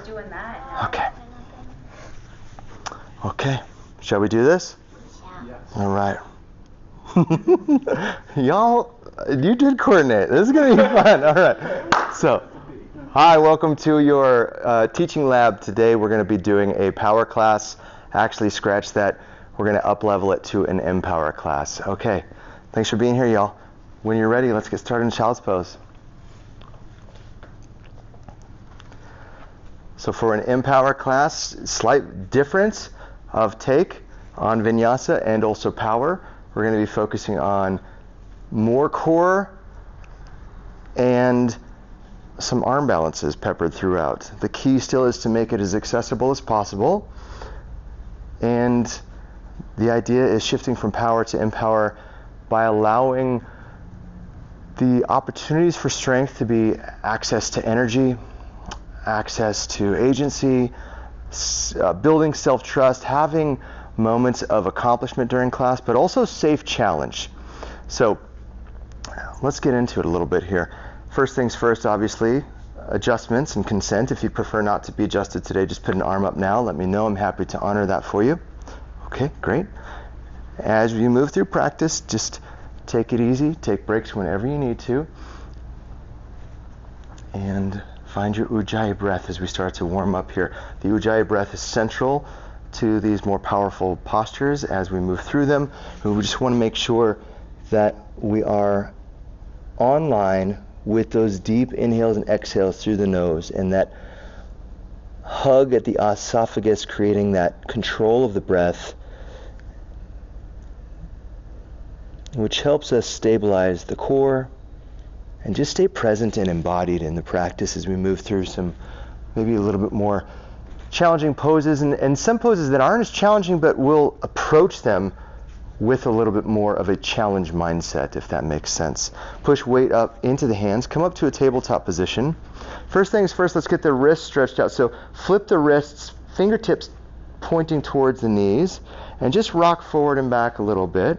doing that. Okay. Okay. Shall we do this? Yeah. All right. Y'all, you did coordinate. This is going to be fun. All right. So, hi, welcome to your teaching lab. Today we're going to be doing a power class. Actually, scratch that. We're going to up-level it to an Empower class. Okay. Thanks for being here, y'all. When you're ready, let's get started in Child's Pose. So for an Empower class, slight difference of take on Vinyasa and also power. We're going to be focusing on more core and some arm balances peppered throughout. The key still is to make it as accessible as possible. And the idea is shifting from power to empower by allowing the opportunities for strength to be access to energy, access to agency, building self-trust, having moments of accomplishment during class, but also safe challenge. So let's get into it a little bit here. First things first, obviously, adjustments and consent. If you prefer not to be adjusted today, just put an arm up now. Let me know. I'm happy to honor that for you. Okay, great. As you move through practice, just take it easy. Take breaks whenever you need to. And find your Ujjayi breath as we start to warm up here. The Ujjayi breath is central to these more powerful postures as we move through them. We just want to make sure that we are online with those deep inhales and exhales through the nose, and that hug at the esophagus, creating that control of the breath, which helps us stabilize the core and just stay present and embodied in the practice as we move through some maybe a little bit more challenging poses, and some poses that aren't as challenging, but we'll approach them with a little bit more of a challenge mindset, if that makes sense. Push weight up into the hands, come up to a tabletop position. First things first, let's get the wrists stretched out. So flip the wrists, fingertips pointing towards the knees, and just rock forward and back a little bit.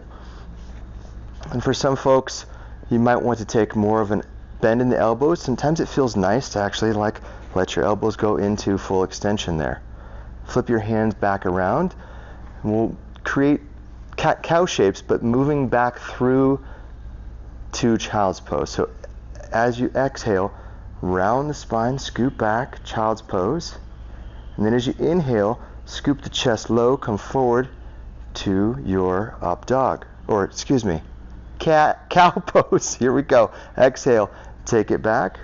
And for some folks, you might want to take more of a bend in the elbows. Sometimes it feels nice to actually let your elbows go into full extension there. Flip your hands back around, and we'll create cat-cow shapes, but moving back through to Child's Pose. So as you exhale, round the spine, scoop back, Child's Pose. And then as you inhale, scoop the chest low, come forward to your up dog. Or, excuse me, cow pose. Here we go. Exhale, take it back.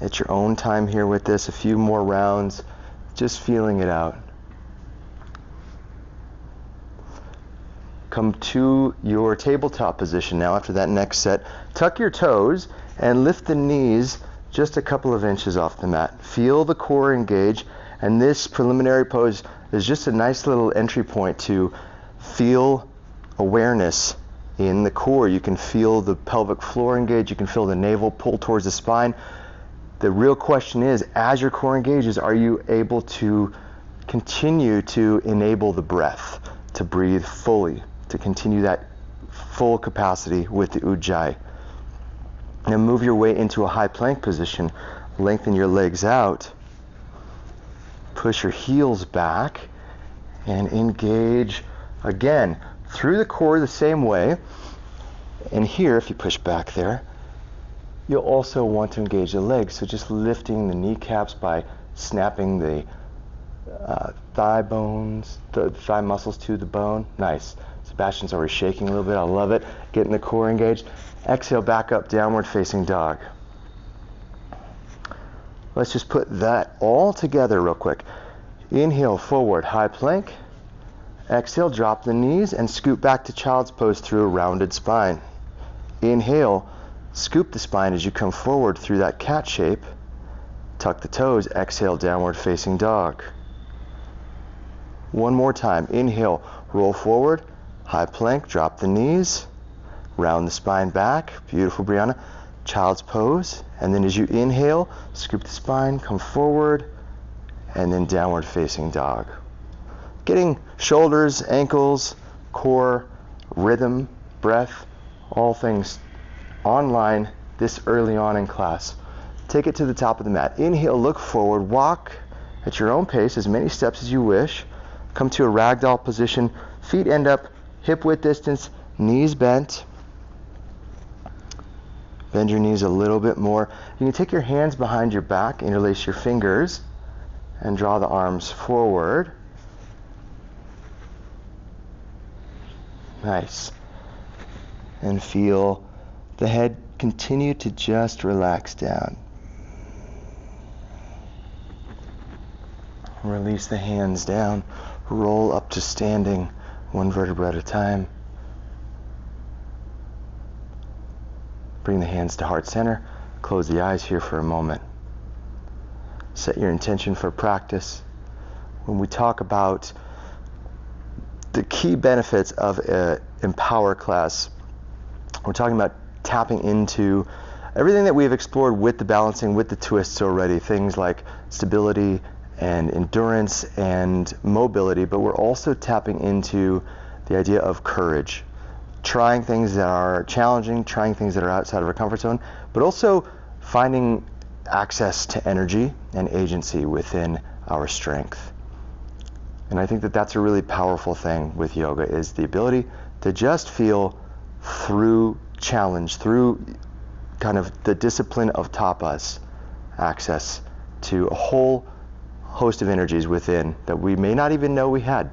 At your own time here with this, a few more rounds, just feeling it out. Come to your tabletop position now after that next set. Tuck your toes and lift the knees just a couple of inches off the mat. Feel the core engage, and this preliminary pose is just a nice little entry point to feel awareness in the core. You can feel the pelvic floor engage, you can feel the navel pull towards the spine. The real question is, as your core engages, are you able to continue to enable the breath, to breathe fully, to continue that full capacity with the Ujjayi? Now move your way into a high plank position. Lengthen your legs out. Push your heels back and engage again through the core the same way. And here, if you push back there, you'll also want to engage the legs. So just lifting the kneecaps by snapping the thigh bones, the thigh muscles to the bone. Nice. Sebastian's already shaking a little bit. I love it. Getting the core engaged. Exhale, back up, downward facing dog. Let's just put that all together real quick. Inhale, forward, high plank. Exhale, drop the knees and scoop back to Child's Pose through a rounded spine. Inhale, scoop the spine as you come forward through that cat shape. Tuck the toes. Exhale, downward facing dog. One more time. Inhale, roll forward, high plank, drop the knees, round the spine back. Beautiful, Brianna. Child's Pose. And then as you inhale, scoop the spine, come forward, and then downward facing dog. Getting shoulders, ankles, core, rhythm, breath, all things online this early on in class. take it to the top of the mat. Inhale, look forward, walk at your own pace, as many steps as you wish. Come to a ragdoll position, feet end up, hip width distance, knees bent. Bend your knees a little bit more. You can take your hands behind your back, interlace your fingers, and draw the arms forward. Nice. And feel the head continue to just relax down. Release the hands down. Roll up to standing, one vertebra at a time. Bring the hands to heart center. Close the eyes here for a moment. Set your intention for practice. When we talk about the key benefits of an Empower class, we're talking about tapping into everything that we've explored with the balancing, with the twists already, things like stability and endurance and mobility, but we're also tapping into the idea of courage, trying things that are challenging, trying things that are outside of our comfort zone, but also finding access to energy and agency within our strength. And I think that that's a really powerful thing with yoga, is the ability to just feel through challenge, through kind of the discipline of tapas, access to a whole host of energies within that we may not even know we had.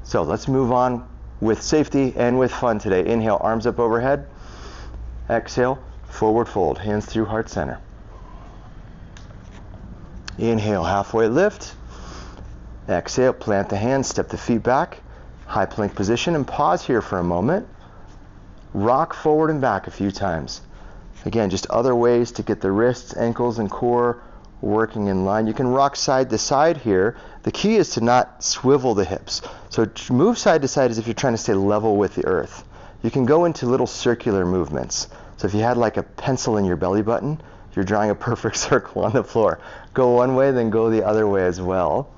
So let's move on with safety and with fun today. Inhale, arms up overhead. Exhale, forward fold, hands through heart center. Inhale, halfway lift. Exhale, plant the hands, step the feet back, high plank position, and pause here for a moment. Rock forward and back a few times. Again, just other ways to get the wrists, ankles, and core working in line. You can rock side to side here. The key is to not swivel the hips. So move side to side as if you're trying to stay level with the earth. You can go into little circular movements. So if you had like a pencil in your belly button, you're drawing a perfect circle on the floor. Go one way, then go the other way as well.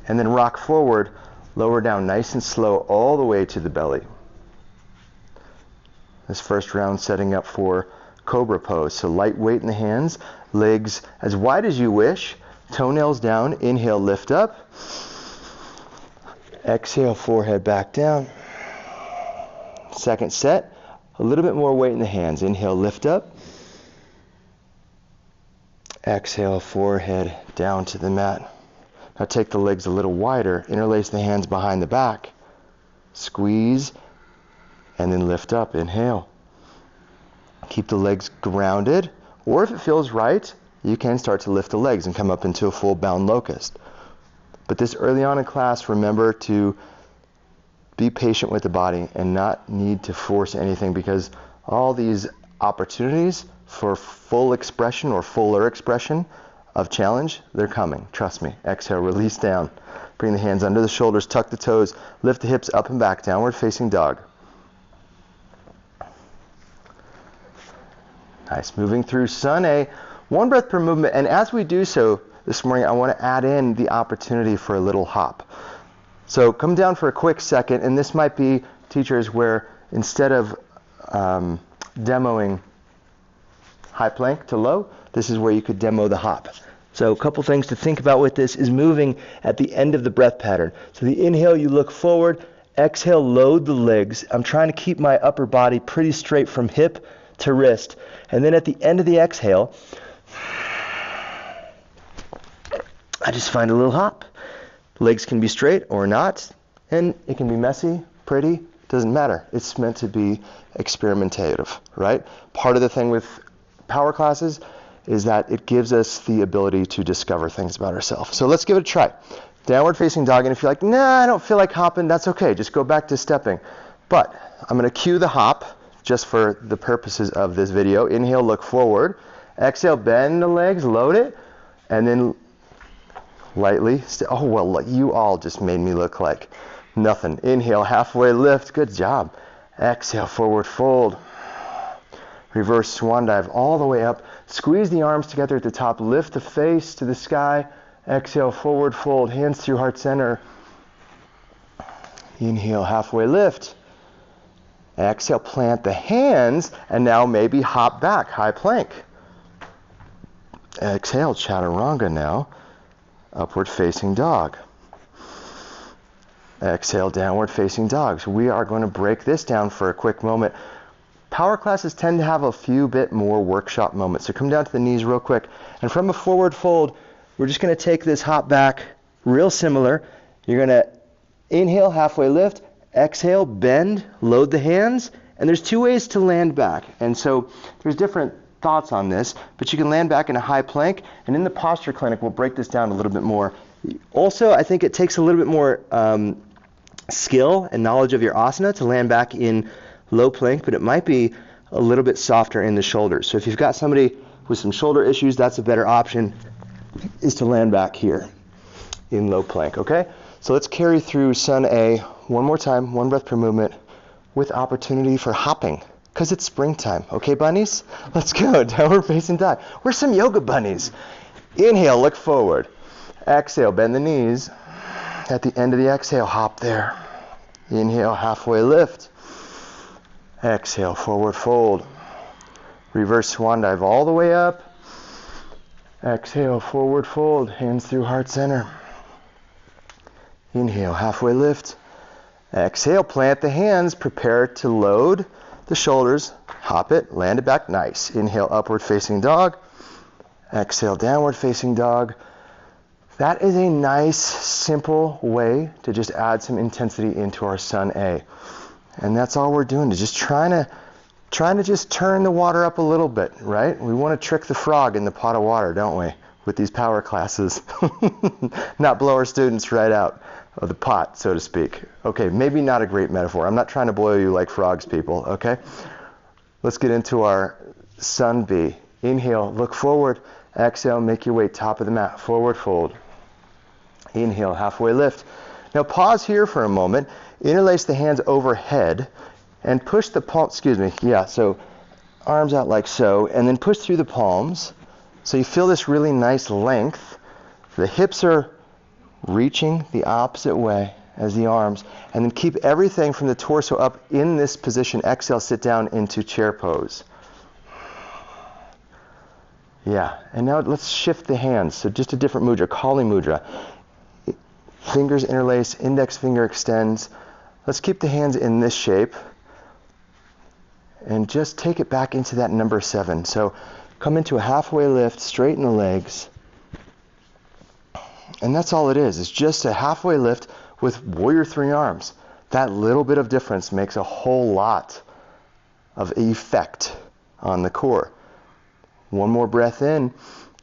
And then rock forward, lower down nice and slow all the way to the belly. This first round setting up for Cobra pose. So light weight in the hands, legs as wide as you wish, toenails down. Inhale, lift up. Exhale, forehead back down. Second set, a little bit more weight in the hands. Inhale, lift up. Exhale, forehead down to the mat. Now take the legs a little wider, interlace the hands behind the back, squeeze, and then lift up. Inhale. Keep the legs grounded, or if it feels right, you can start to lift the legs and come up into a full bound locust. But this early on in class, remember to be patient with the body and not need to force anything, because all these opportunities for full expression or fuller expression of challenge, they're coming. Trust me. Exhale, release down. Bring the hands under the shoulders, tuck the toes, lift the hips up and back, downward facing dog. Nice. Moving through Sun A, one breath per movement. And as we do so this morning, I want to add in the opportunity for a little hop. So come down for a quick second, and this might be, teachers, where instead of demoing high plank to low, this is where you could demo the hop. So a couple things to think about with this is moving at the end of the breath pattern. So the inhale, you look forward. Exhale, load the legs. I'm trying to keep my upper body pretty straight from hip to wrist. And then at the end of the exhale, I just find a little hop. Legs can be straight or not, and it can be messy, pretty, doesn't matter. It's meant to be experimentative, right? Part of the thing with power classes is that it gives us the ability to discover things about ourselves. So let's give it a try. Downward facing dog, and if you're like, nah, I don't feel like hopping, that's okay. Just go back to stepping. But I'm going to cue the hop just for the purposes of this video. Inhale, look forward. Exhale, bend the legs, load it, and then lightly. Oh, well, you all just made me look like nothing. Inhale, halfway lift. Good job. Exhale, forward fold. Reverse swan dive all the way up. Squeeze the arms together at the top. Lift the face to the sky. Exhale, forward fold. Hands through heart center. Inhale, halfway lift. Exhale, plant the hands, and now maybe hop back, high plank. Exhale, chaturanga now, upward facing dog. Exhale, downward facing dog. So we are going to break this down for a quick moment. Power classes tend to have a few bit more workshop moments. So come down to the knees real quick. And from a forward fold, we're just going to take this hop back real similar. You're going to inhale, halfway lift. Exhale, bend, load the hands. And there's two ways to land back. And so there's different thoughts on this, but you can land back in a high plank. And in the posture clinic, we'll break this down a little bit more. Also, I think it takes a little bit more skill and knowledge of your asana to land back in low plank, but it might be a little bit softer in the shoulders. So if you've got somebody with some shoulder issues, that's a better option, is to land back here in low plank, okay? So let's carry through Sun A one more time, one breath per movement, with opportunity for hopping, because it's springtime. Okay, bunnies? Let's go, downward facing dog. We're some yoga bunnies. Inhale, look forward. Exhale, bend the knees. At the end of the exhale, hop there. Inhale, halfway lift. Exhale, forward fold. Reverse swan dive all the way up. Exhale, forward fold, hands through heart center. Inhale, halfway lift. Exhale, plant the hands, prepare to load the shoulders. Hop it, land it back, nice. Inhale, upward facing dog. Exhale, downward facing dog. That is a nice, simple way to just add some intensity into our Sun A. And that's all we're doing, is just trying to just turn the water up a little bit, right? We want to trick the frog in the pot of water, don't we, with these power classes? Not blow our students right out of the pot, so to speak. Okay, maybe not a great metaphor. I'm not trying to boil you like frogs, people, okay? Let's get into our Sun B. Inhale, look forward. Exhale, make your way top of the mat, forward fold. Inhale, halfway lift. Now pause here for a moment, interlace the hands overhead, and push the palm, so arms out like so, and then push through the palms. So you feel this really nice length. The hips are reaching the opposite way as the arms, and then keep everything from the torso up in this position. Exhale, sit down into chair pose. Yeah, and now let's shift the hands. So just a different mudra, Kali mudra. Fingers interlace, index finger extends. Let's keep the hands in this shape and just take it back into that number 7. So come into a halfway lift, straighten the legs. And that's all it is. It's just a halfway lift with warrior 3 arms. That little bit of difference makes a whole lot of effect on the core. One more breath in.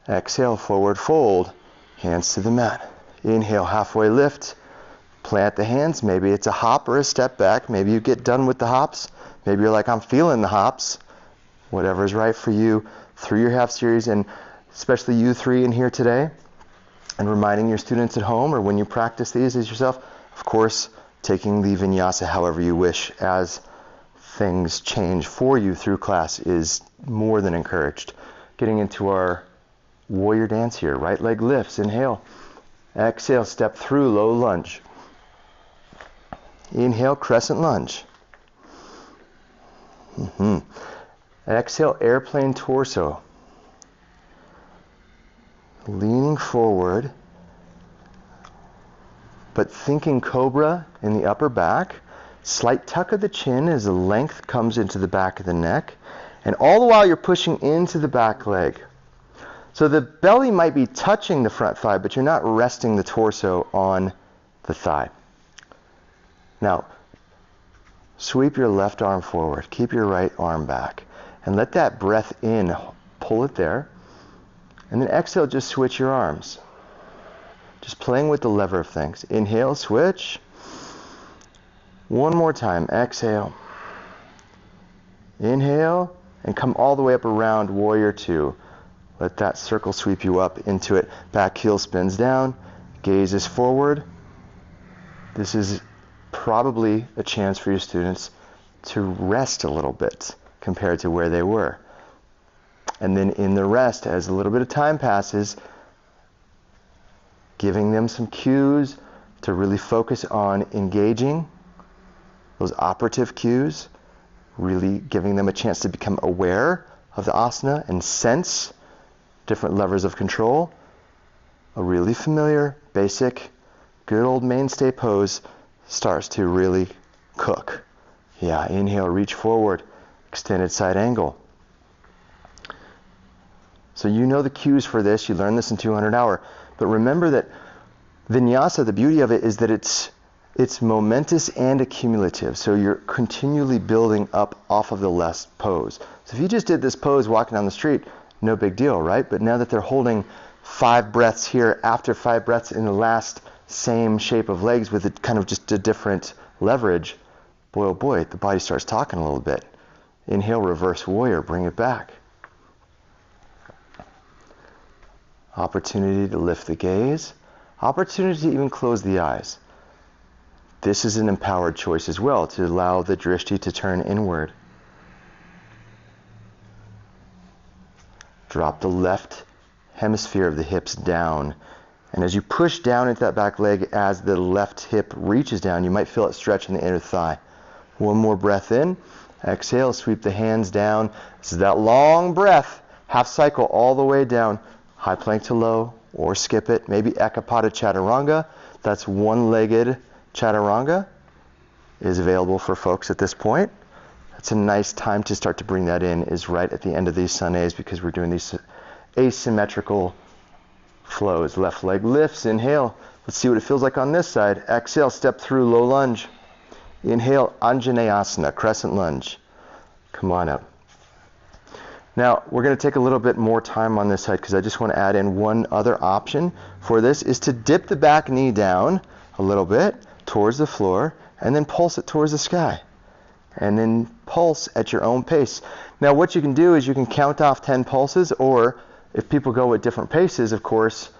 Exhale, forward fold. Hands to the mat. Inhale, halfway lift. Plant the hands. Maybe it's a hop or a step back. Maybe you get done with the hops. Maybe you're like, I'm feeling the hops. Whatever's right for you through your half series, and especially you 3 in here today. And reminding your students at home or when you practice these as yourself, of course, taking the vinyasa however you wish as things change for you through class is more than encouraged. Getting into our warrior dance here. Right leg lifts. Inhale. Exhale, step through, low lunge. Inhale, crescent lunge. Exhale, airplane torso. Leaning forward, but thinking cobra in the upper back. Slight tuck of the chin as the length comes into the back of the neck. And all the while you're pushing into the back leg. So the belly might be touching the front thigh, but you're not resting the torso on the thigh. Now, sweep your left arm forward. Keep your right arm back. And let that breath in, pull it there. And then exhale, just switch your arms. Just playing with the lever of things. Inhale, switch. One more time. Exhale. Inhale, and come all the way up around warrior 2. Let that circle sweep you up into it. Back heel spins down. Gaze is forward. This is probably a chance for your students to rest a little bit compared to where they were. And then in the rest, as a little bit of time passes, giving them some cues to really focus on engaging those operative cues really giving them a chance to become aware of the asana and sense different levers of control. A really familiar, basic, good old mainstay pose starts to really cook. Yeah, inhale, reach forward, extended side angle. So you know the cues for this, you learned this in 200 hour, but remember that vinyasa, the beauty of it is that it's momentous and accumulative. So you're continually building up off of the last pose. So if you just did this pose walking down the street, no big deal, right? But now that they're holding 5 breaths here after 5 breaths in the last same shape of legs with it kind of just a different leverage, boy oh boy, the body starts talking a little bit. Inhale, reverse warrior, bring it back. Opportunity to lift the gaze. Opportunity to even close the eyes. This is an empowered choice as well, to allow the drishti to turn inward. Drop the left hemisphere of the hips down. And as you push down into that back leg, as the left hip reaches down, you might feel it stretch in the inner thigh. One more breath in. Exhale, sweep the hands down. This is that long breath. Half cycle all the way down. High plank to low, or skip it. Maybe Ekapada Chaturanga. That's one-legged Chaturanga is available for folks at this point. That's a nice time to start to bring that in, is right at the end of these sunays, because we're doing these asymmetrical flows. Left leg lifts, inhale. Let's see what it feels like on this side. Exhale, step through, low lunge. Inhale, Anjaneyasana, crescent lunge. Come on up. Now, we're going to take a little bit more time on this side because I just want to add in one other option for this, is to dip the back knee down a little bit towards the floor and then pulse it towards the sky. And then pulse at your own pace. Now, what you can do is you can count off 10 pulses, or if people go at different paces, of course,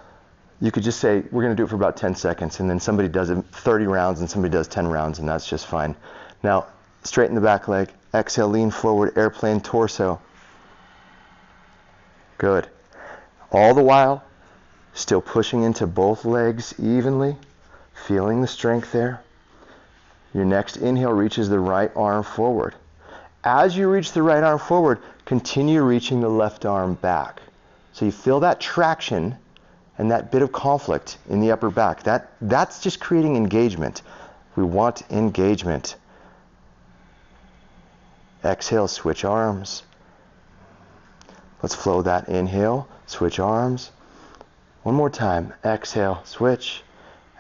you could just say, we're going to do it for about 10 seconds, and then somebody does it 30 rounds and somebody does 10 rounds, and that's just fine. Now, straighten the back leg. Exhale, lean forward, airplane torso. Good. All the while, still pushing into both legs evenly, feeling the strength there. Your next inhale reaches the right arm forward. As you reach the right arm forward, continue reaching the left arm back. So you feel that traction and that bit of conflict in the upper back. That's just creating engagement. We want engagement. Exhale, switch arms. Let's flow that. Inhale, switch arms. One more time. Exhale, switch.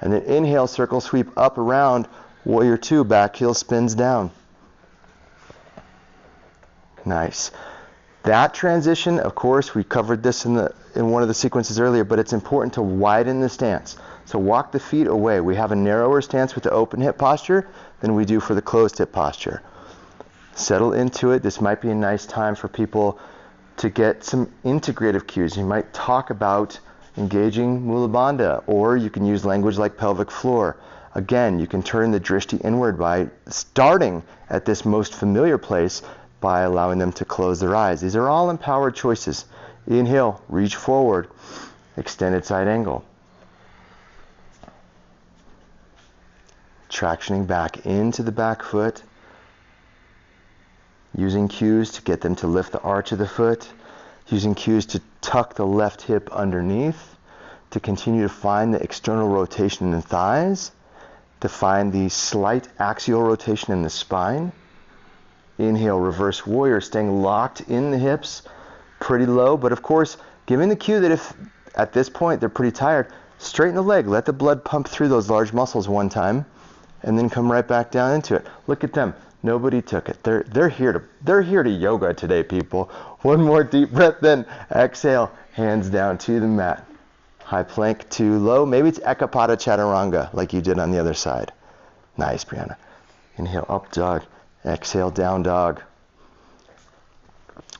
And then inhale, circle sweep up around. Warrior 2, back heel spins down. Nice. That transition, of course, we covered this in one of the sequences earlier, but it's important to widen the stance. So walk the feet away. We have a narrower stance with the open hip posture than we do for the closed hip posture. Settle into it. This might be a nice time for people to get some integrative cues. You might talk about engaging Mula Bandha, or you can use language like pelvic floor. Again, you can turn the drishti inward by starting at this most familiar place by allowing them to close their eyes. These are all empowered choices. Inhale, reach forward, extended side angle. Tractioning back into the back foot. Using cues to get them to lift the arch of the foot. Using cues to tuck the left hip underneath. To continue to find the external rotation in the thighs. To find the slight axial rotation in the spine. Inhale, reverse warrior, staying locked in the hips, pretty low, but of course, giving the cue that if at this point they're pretty tired, straighten the leg, let the blood pump through those large muscles one time, and then come right back down into it. Look at them. Nobody took it. They're here to yoga today, people. One more deep breath, then exhale, hands down to the mat. High plank to low. Maybe it's Ekapada Chaturanga like you did on the other side. Nice, Brianna. Inhale, up dog. Exhale, down dog.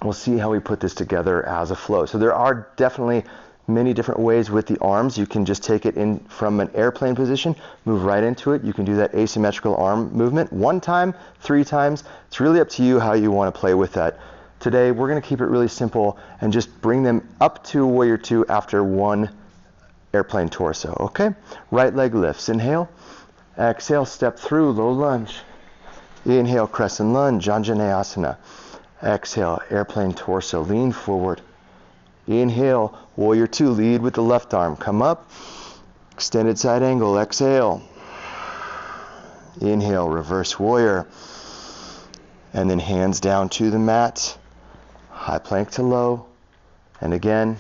We'll see how we put this together as a flow. So there are definitely many different ways with the arms. You can just take it in from an airplane position, move right into it. You can do that asymmetrical arm movement 1 time, 3 times. It's really up to you how you want to play with that. Today, we're going to keep it really simple and just bring them up to Warrior 2 after 1 airplane torso, okay? Right leg lifts. Inhale. Exhale, step through, low lunge. Inhale, crescent lunge, Anjaneyasana. Exhale, airplane torso, lean forward. Inhale, warrior two, lead with the left arm. Come up, extended side angle, exhale. Inhale, reverse warrior. And then hands down to the mat, high plank to low. And again,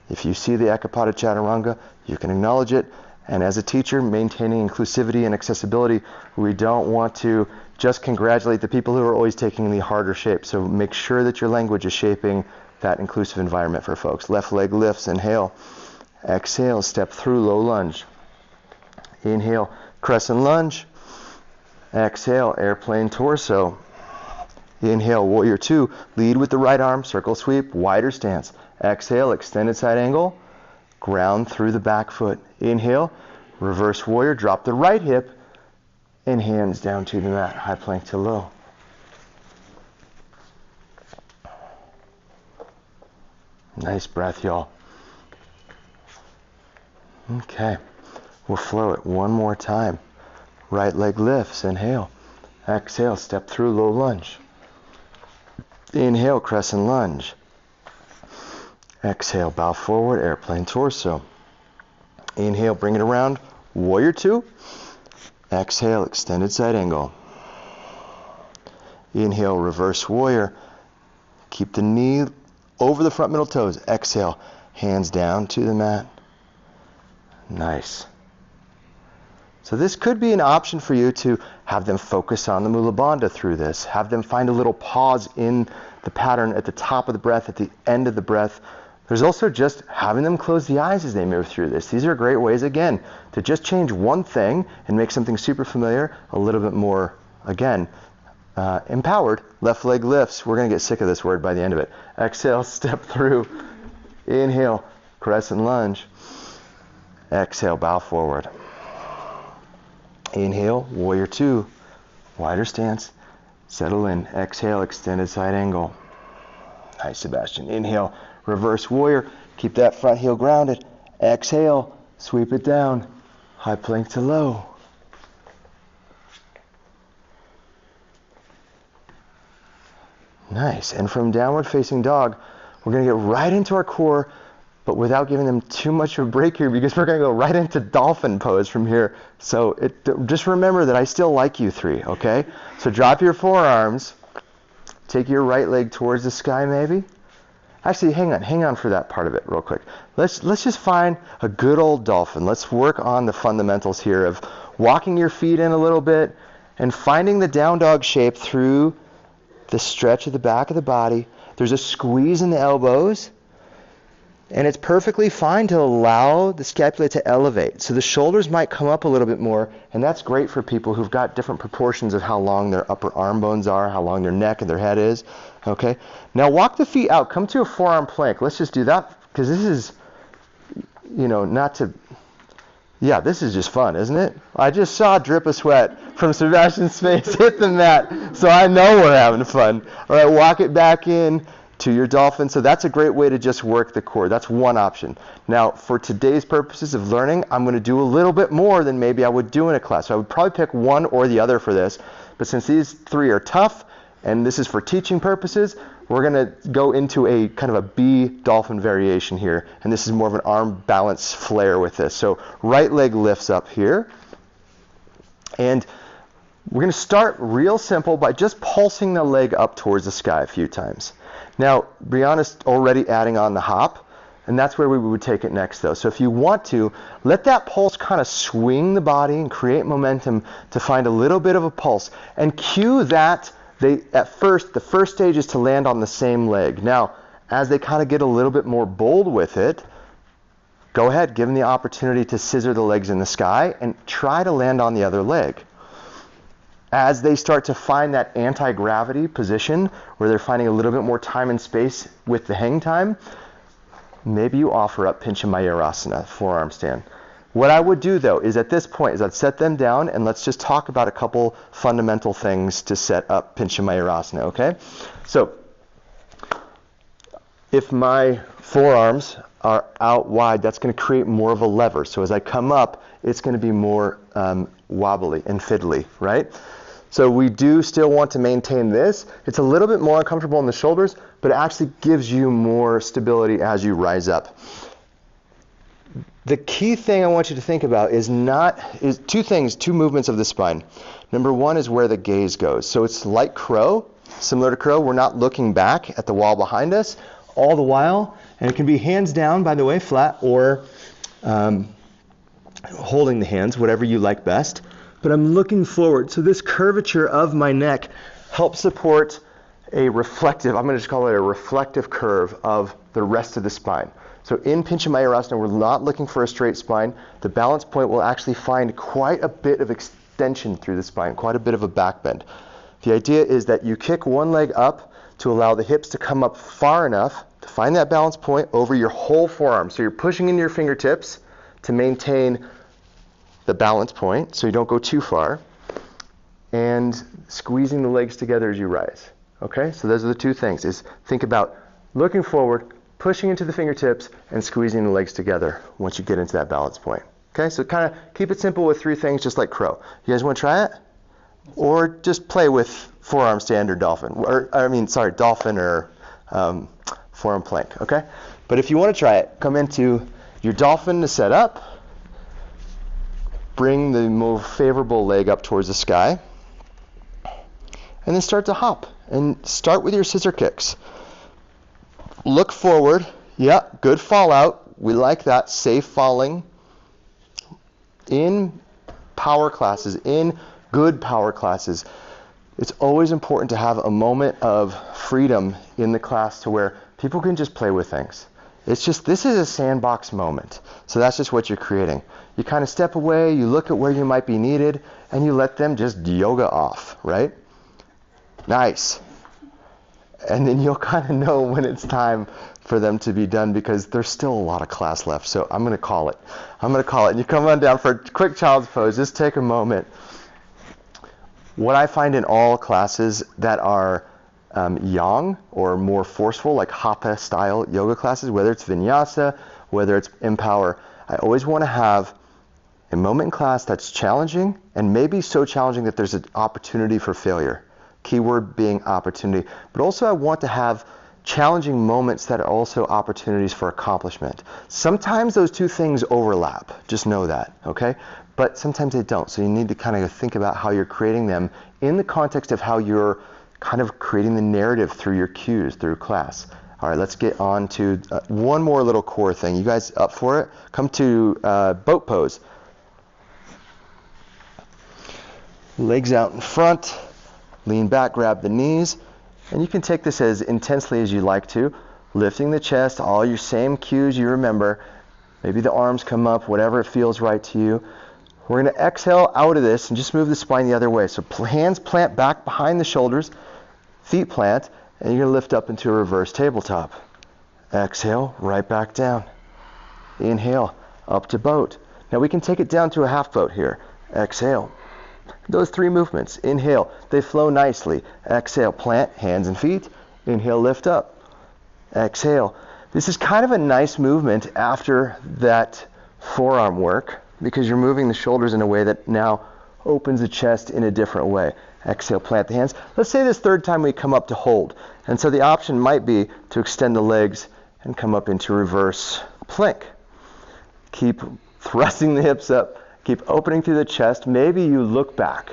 if you see the Ekapada Chaturanga, you can acknowledge it. And as a teacher, maintaining inclusivity and accessibility, we don't want to just congratulate the people who are always taking the harder shape. So make sure that your language is shaping that inclusive environment for folks. Left leg lifts, inhale. Exhale, step through, low lunge. Inhale, crescent lunge. Exhale, airplane torso. Inhale, warrior two, lead with the right arm, circle sweep, wider stance. Exhale, extended side angle, ground through the back foot. Inhale, reverse warrior, drop the right hip, and hands down to the mat, high plank to low. Nice breath, y'all. Okay, we'll flow it one more time. Right leg lifts, inhale. Exhale, step through, low lunge. Inhale, crescent lunge. Exhale, bow forward, airplane torso. Inhale, bring it around, warrior two. Exhale, extended side angle. Inhale, reverse warrior. Keep the knee over the front middle toes. Exhale, hands down to the mat. Nice. So this could be an option for you to have them focus on the Mula Bandha through this. Have them find a little pause in the pattern at the top of the breath, at the end of the breath. There's also just having them close the eyes as they move through this. These are great ways, again, to just change one thing and make something super familiar a little bit more, again, empowered. Left leg lifts. We're going to get sick of this word by the end of it. Exhale, step through. Inhale, crescent lunge. Exhale, bow forward. Inhale, warrior two, wider stance, settle in. Exhale, extended side angle. Nice, Sebastian. Inhale, reverse warrior, keep that front heel grounded. Exhale, sweep it down, high plank to low. Nice, and from downward facing dog, we're gonna get right into our core, but without giving them too much of a break here, because we're going to go right into dolphin pose from here. So just remember that I still like you three, okay? So drop your forearms, take your right leg towards the sky maybe. Actually, hang on for that part of it real quick. Let's just find a good old dolphin. Let's work on the fundamentals here of walking your feet in a little bit and finding the down dog shape through the stretch of the back of the body. There's a squeeze in the elbows. And it's perfectly fine to allow the scapula to elevate. So the shoulders might come up a little bit more, and that's great for people who've got different proportions of how long their upper arm bones are, how long their neck and their head is. Okay? Now walk the feet out. Come to a forearm plank. Let's just do that, because this is, this is just fun, isn't it? I just saw a drip of sweat from Sebastian's face hit the mat, so I know we're having fun. All right, walk it back in to your dolphin. So that's a great way to just work the core. That's one option. Now, for today's purposes of learning, I'm going to do a little bit more than maybe I would do in a class. So I would probably pick one or the other for this. But since these three are tough, and this is for teaching purposes, we're going to go into a kind of a B dolphin variation here. And this is more of an arm balance flare with this. So right leg lifts up here. And we're going to start real simple by just pulsing the leg up towards the sky a few times. Now, Brianna's already adding on the hop, and that's where we would take it next, though. So if you want to, let that pulse kind of swing the body and create momentum to find a little bit of a pulse. And cue that, the first stage is to land on the same leg. Now, as they kind of get a little bit more bold with it, go ahead, give them the opportunity to scissor the legs in the sky and try to land on the other leg. As they start to find that anti-gravity position where they're finding a little bit more time and space with the hang time, maybe you offer up Pincha Mayurasana, forearm stand. What I would do, though, is at this point is I'd set them down and let's just talk about a couple fundamental things to set up Pincha Mayurasana, okay? So if my forearms are out wide, that's going to create more of a lever. So as I come up, it's going to be more wobbly and fiddly, right? So we do still want to maintain this. It's a little bit more uncomfortable in the shoulders, but it actually gives you more stability as you rise up. The key thing I want you to think about is two movements of the spine. Number one is where the gaze goes. So it's like crow, similar to crow. We're not looking back at the wall behind us all the while. And it can be hands down, by the way, flat, or holding the hands, whatever you like best. But I'm looking forward. So this curvature of my neck helps support a reflective, I'm going to just call it a reflective curve of the rest of the spine. So in Pincha Mayurasana, we're not looking for a straight spine. The balance point will actually find quite a bit of extension through the spine, quite a bit of a back bend. The idea is that you kick one leg up to allow the hips to come up far enough to find that balance point over your whole forearm. So you're pushing into your fingertips to maintain the balance point so you don't go too far, and squeezing the legs together as you rise. Okay, so those are the two things, is think about looking forward, pushing into the fingertips, and squeezing the legs together once you get into that balance point. Okay, so kind of keep it simple with three things, just like crow. You guys want to try it? Or just play with forearm stand or dolphin, dolphin or forearm plank, okay? But if you want to try it, come into your dolphin to set up, bring the more favorable leg up towards the sky, and then start to hop. And start with your scissor kicks. Look forward. Yeah, good fallout. We like that. Safe falling. In power classes, in good power classes, it's always important to have a moment of freedom in the class to where people can just play with things. It's just, this is a sandbox moment. So that's just what you're creating. You kind of step away, you look at where you might be needed, and you let them just yoga off, right? Nice. And then you'll kind of know when it's time for them to be done, because there's still a lot of class left. So I'm going to call it. And you come on down for a quick child's pose. Just take a moment. What I find in all classes that are yang or more forceful, like hatha style yoga classes, whether it's vinyasa, whether it's empower, I always want to have a moment in class that's challenging, and maybe so challenging that there's an opportunity for failure. Keyword being opportunity. But also I want to have challenging moments that are also opportunities for accomplishment. Sometimes those two things overlap. Just know that, okay? But sometimes they don't. So you need to kind of think about how you're creating them in the context of how you're kind of creating the narrative through your cues, through class. All right, let's get on to one more little core thing. You guys up for it? Come to boat pose. Legs out in front. Lean back, grab the knees, and you can take this as intensely as you like to, lifting the chest, all your same cues you remember. Maybe the arms come up, whatever it feels right to you. We're going to exhale out of this and just move the spine the other way. So hands plant back behind the shoulders, feet plant, and you're going to lift up into a reverse tabletop. Exhale, right back down. Inhale, up to boat. Now we can take it down to a half boat here. Exhale. Those three movements. Inhale, they flow nicely. Exhale, plant, hands and feet. Inhale, lift up. Exhale. This is kind of a nice movement after that forearm work, because you're moving the shoulders in a way that now opens the chest in a different way. Exhale, plant the hands. Let's say this third time we come up to hold. And so the option might be to extend the legs and come up into reverse plank. Keep thrusting the hips up. Keep opening through the chest. Maybe you look back,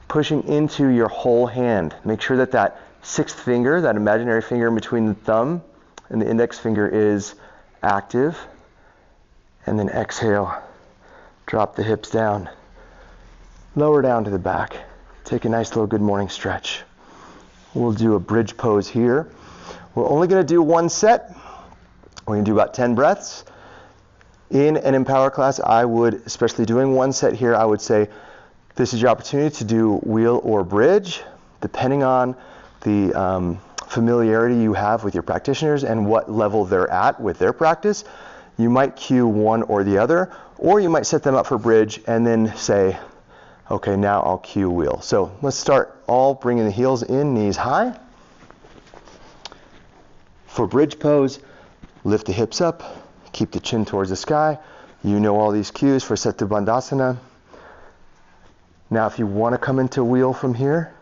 pushing into your whole hand. Make sure that that sixth finger, that imaginary finger in between the thumb and the index finger, is active. And then exhale. Drop the hips down. Lower down to the back. Take a nice little good morning stretch. We'll do a bridge pose here. We're only going to do one set. We're going to do about 10 breaths. In an Empower class, I would, especially doing one set here, I would say this is your opportunity to do wheel or bridge, depending on the familiarity you have with your practitioners and what level they're at with their practice. You might cue one or the other, or you might set them up for bridge and then say, okay, now I'll cue wheel. So let's start all bringing the heels in, knees high. For bridge pose, lift the hips up. Keep the chin towards the sky. You know all these cues for Setu Bandhasana. Now if you want to come into wheel from here,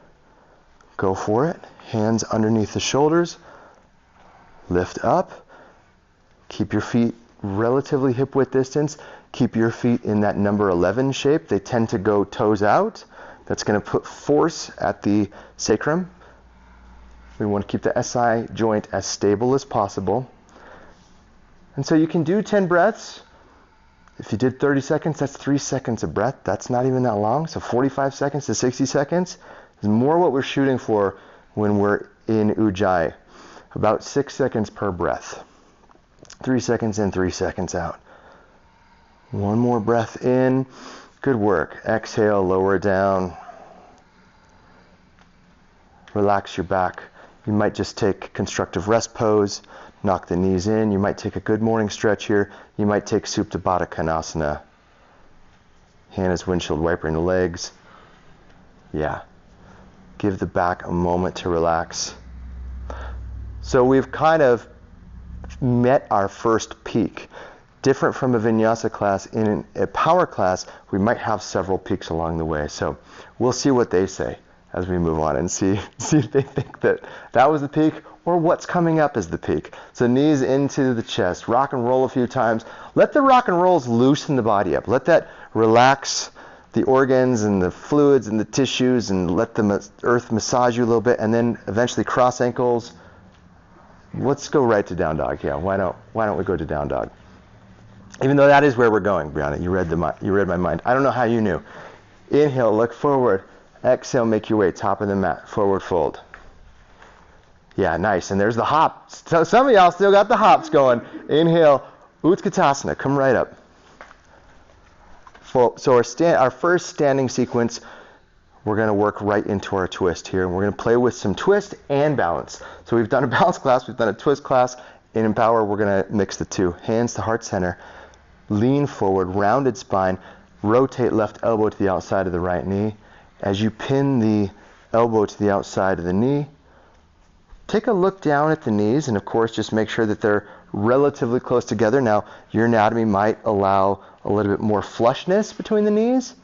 go for it. Hands underneath the shoulders, lift up, keep your feet relatively hip width distance, keep your feet in that number 11 shape. They tend to go toes out. That's going to put force at the sacrum. We want to keep the SI joint as stable as possible. And so you can do 10 breaths. If you did 30 seconds, that's 3 seconds of breath. That's not even that long. So 45 seconds to 60 seconds is more what we're shooting for when we're in Ujjayi. About 6 seconds per breath. 3 seconds in, 3 seconds out. One more breath in. Good work. Exhale, lower down. Relax your back. You might just take constructive rest pose. Knock the knees in. You might take a good morning stretch here. You might take Supta Baddha Konasana. Hand is windshield wipering the legs. Yeah. Give the back a moment to relax. So we've kind of met our first peak. Different from a vinyasa class, in a power class, we might have several peaks along the way. So we'll see what they say as we move on and see if they think that was the peak or what's coming up as the peak. So knees into the chest, rock and roll a few times. Let the rock and rolls loosen the body up. Let that relax the organs and the fluids and the tissues, and let the earth massage you a little bit, and then eventually cross ankles. Let's go right to down dog. Yeah, why don't we go to down dog? Even though that is where we're going, Brianna. You read my mind. I don't know how you knew. Inhale, look forward. Exhale, make your way top of the mat, forward fold. Yeah, nice. And there's the hop. So some of y'all still got the hops going. Inhale, Utkatasana, come right up. So our first standing sequence, we're going to work right into our twist here. And we're going to play with some twist and balance. So we've done a balance class, we've done a twist class. In Empower, we're going to mix the two. Hands to heart center. Lean forward, rounded spine. Rotate left elbow to the outside of the right knee. As you pin the elbow to the outside of the knee, take a look down at the knees, and of course just make sure that they're relatively close together. Now, your anatomy might allow a little bit more flushness between the knees,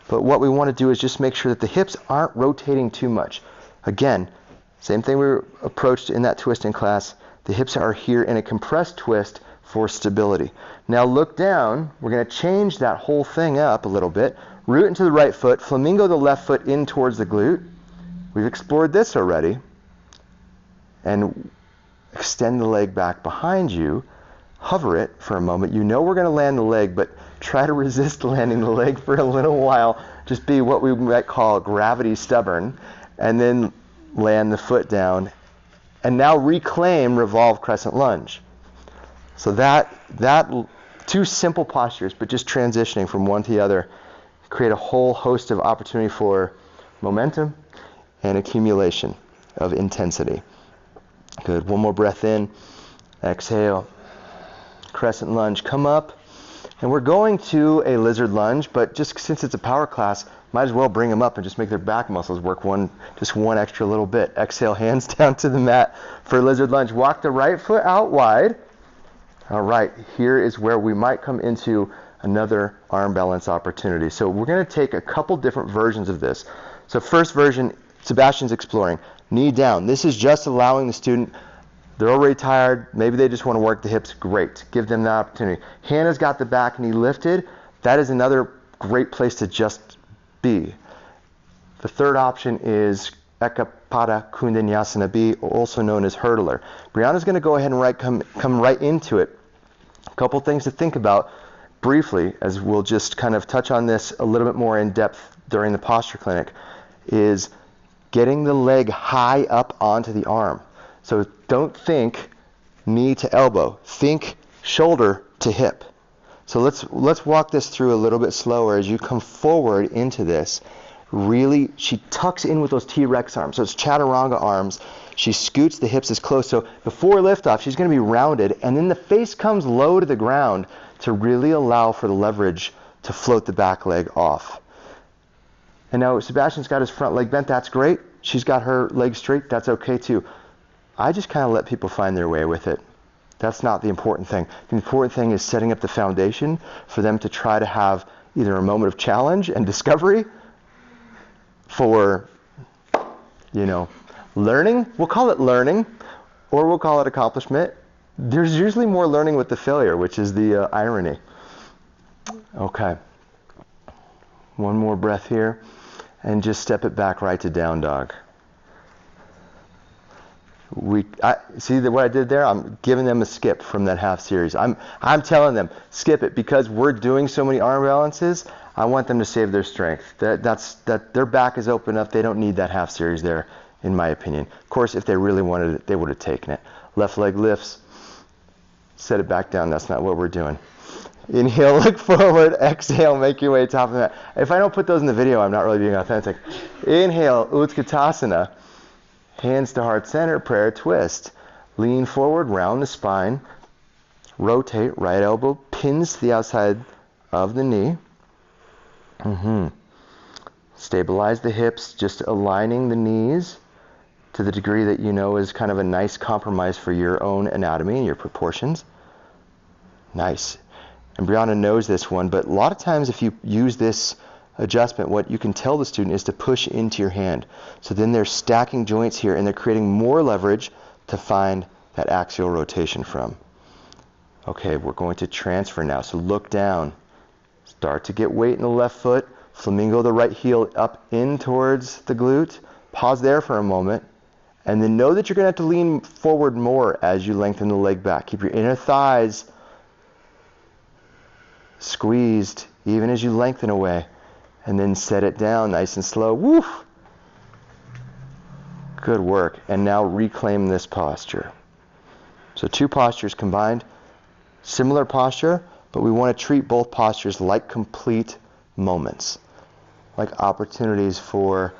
but what we want to do is just make sure that the hips aren't rotating too much. Again, same thing we approached in that twisting class. The hips are here in a compressed twist for stability. Now look down. We're going to change that whole thing up a little bit. Root into the right foot, flamingo the left foot in towards the glute. We've explored this already. And extend the leg back behind you. Hover it for a moment. You know we're going to land the leg, but try to resist landing the leg for a little while. Just be what we might call gravity stubborn. And then land the foot down. And now reclaim revolve crescent lunge. So that two simple postures, but just transitioning from one to the other, create a whole host of opportunity for momentum and accumulation of intensity. Good. One more breath in. Exhale. Crescent lunge. Come up. And we're going to a lizard lunge, but just since it's a power class, might as well bring them up and just make their back muscles work just one extra little bit. Exhale, hands down to the mat for lizard lunge. Walk the right foot out wide. All right, here is where we might come into another arm balance opportunity. So we're going to take a couple different versions of this. So first version, Sebastian's exploring. Knee down. This is just allowing the student, they're already tired, maybe they just want to work the hips. Great. Give them that opportunity. Hannah's got the back knee lifted. That is another great place to just be. The third option is Ekapada Kundanyasana B, also known as hurdler. Brianna's going to go ahead and come right into it. A couple things to think about briefly, as we'll just kind of touch on this a little bit more in depth during the posture clinic, is getting the leg high up onto the arm. So don't think knee to elbow. Think shoulder to hip. So let's walk this through a little bit slower as you come forward into this. Really, she tucks in with those T-Rex arms. So it's chaturanga arms. She scoots the hips as close. So before liftoff, she's going to be rounded, and then the face comes low to the ground to really allow for the leverage to float the back leg off. And now Sebastian's got his front leg bent. That's great. She's got her leg straight. That's okay too. I just kind of let people find their way with it. That's not the important thing. The important thing is setting up the foundation for them to try to have either a moment of challenge and discovery for, learning. We'll call it learning, or we'll call it accomplishment. There's usually more learning with the failure, which is the irony. Okay. One more breath here, and just step it back right to down dog. See what I did there? I'm giving them a skip from that half series. I'm telling them, skip it, because we're doing so many arm balances. I want them to save their strength. That their back is open enough. They don't need that half series there, in my opinion. Of course, if they really wanted it, they would have taken it. Left leg lifts. Set it back down. That's not what we're doing. Inhale, look forward. Exhale, make your way to top of the mat. If I don't put those in the video, I'm not really being authentic. Inhale, Utkatasana. Hands to heart center, prayer twist. Lean forward, round the spine. Rotate, right elbow pins to the outside of the knee. Stabilize the hips, just aligning the knees to the degree that you know is kind of a nice compromise for your own anatomy and your proportions. Nice. And Brianna knows this one, but a lot of times if you use this adjustment, what you can tell the student is to push into your hand. So then they're stacking joints here and they're creating more leverage to find that axial rotation from. Okay, we're going to transfer now. So look down. Start to get weight in the left foot. Flamingo the right heel up in towards the glute. Pause there for a moment. And then know that you're going to have to lean forward more as you lengthen the leg back. Keep your inner thighs squeezed even as you lengthen away. And then set it down nice and slow. Woo! Good work. And now reclaim this posture. So two postures combined. Similar posture, but we want to treat both postures like complete moments. Like opportunities for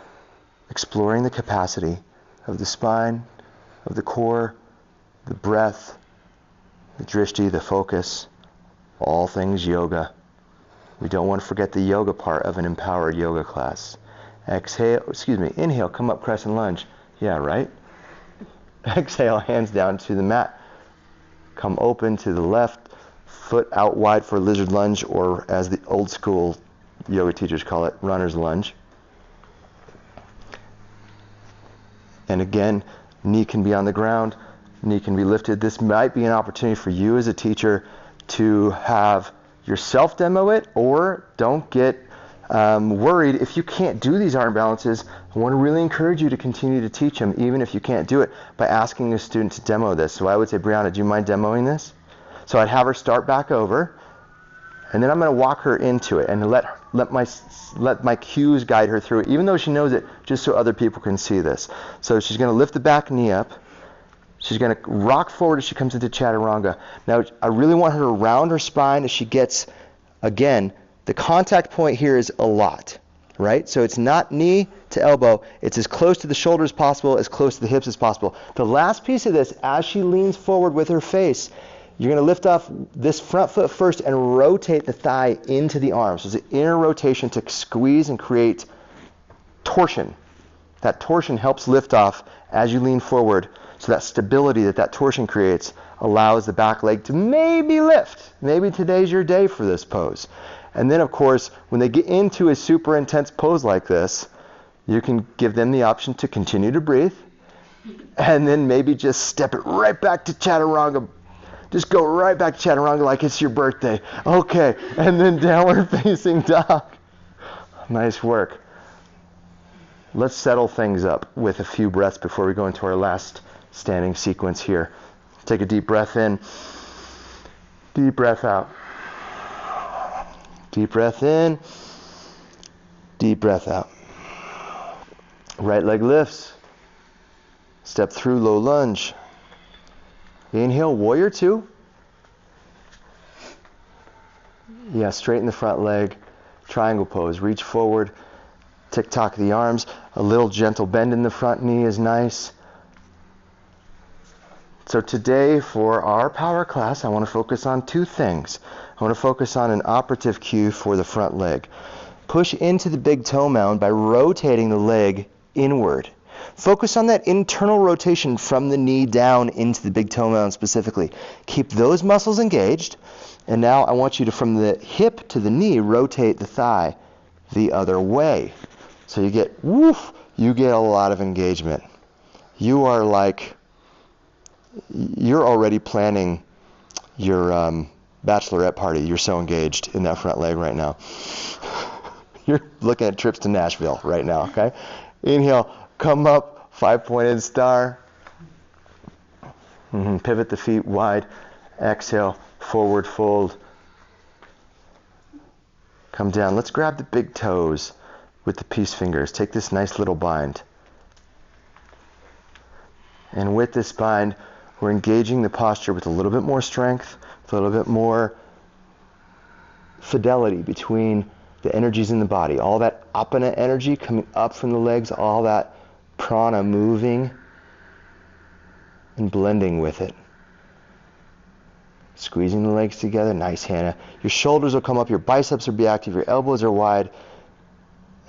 exploring the capacity of the spine, of the core, the breath, the drishti, the focus, all things yoga. We don't want to forget the yoga part of an empowered yoga class. Inhale, come up, crescent lunge. Yeah, right? Exhale, hands down to the mat. Come open to the left, foot out wide for lizard lunge, or as the old school yoga teachers call it, runner's lunge. And again, knee can be on the ground, knee can be lifted. This might be an opportunity for you as a teacher to have yourself demo it, or don't get worried if you can't do these arm balances. I want to really encourage you to continue to teach them, even if you can't do it, by asking a student to demo this. So I would say, Brianna, do you mind demoing this? So I'd have her start back over, and then I'm going to walk her into it and let my cues guide her through it, even though she knows it, just so other people can see this. So she's going to lift the back knee up. She's going to rock forward as she comes into chaturanga. Now, I really want her to round her spine as she gets, again, the contact point here is a lot, right? So it's not knee to elbow. It's as close to the shoulder as possible, as close to the hips as possible. The last piece of this, as she leans forward with her face, you're going to lift off this front foot first and rotate the thigh into the arm. So it's an inner rotation to squeeze and create torsion. That torsion helps lift off as you lean forward. So that stability that torsion creates allows the back leg to maybe lift. Maybe today's your day for this pose. And then, of course, when they get into a super intense pose like this, you can give them the option to continue to breathe, and then maybe just step it right back to chaturanga. Just go right back to chaturanga like it's your birthday. Okay, and then downward facing dog. Nice work. Let's settle things up with a few breaths before we go into our last standing sequence here. Take a deep breath in. Deep breath out. Deep breath in. Deep breath out. Right leg lifts. Step through low lunge. Inhale, warrior two. Yeah, straighten the front leg. Triangle pose. Reach forward. Tick-tock the arms. A little gentle bend in the front knee is nice. So today for our power class, I want to focus on two things. I want to focus on an operative cue for the front leg. Push into the big toe mound by rotating the leg inward. Focus on that internal rotation from the knee down into the big toe mound specifically. Keep those muscles engaged. And now I want you to, from the hip to the knee, rotate the thigh the other way. So you get, woof, you get a lot of engagement. You are like, you're already planning your bachelorette party. You're so engaged in that front leg right now. You're looking at trips to Nashville right now, okay? Inhale, come up, 5-pointed star. Pivot the feet wide. Exhale, forward fold. Come down. Let's grab the big toes with the peace fingers. Take this nice little bind. And with this bind, we're engaging the posture with a little bit more strength, with a little bit more fidelity between the energies in the body. All that apana energy coming up from the legs, all that prana moving and blending with it. Squeezing the legs together. Nice, Hannah. Your shoulders will come up, your biceps will be active, your elbows are wide,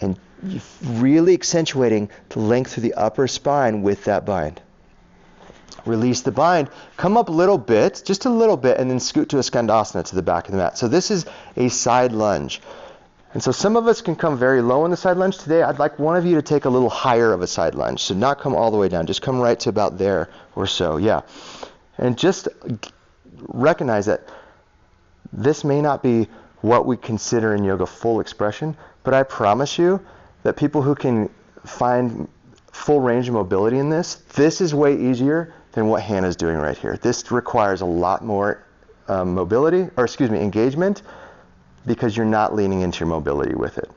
and you're really accentuating the length through the upper spine with that bind. Release the bind, come up a little bit, just a little bit, and then scoot to a skandasana to the back of the mat. So this is a side lunge. And so some of us can come very low in the side lunge. Today I'd like one of you to take a little higher of a side lunge. So not come all the way down, just come right to about there or so, yeah. And just recognize that this may not be what we consider in yoga full expression, but I promise you that people who can find full range of mobility in this is way easier than what Hannah's doing right here. This requires a lot more engagement, because you're not leaning into your mobility with it.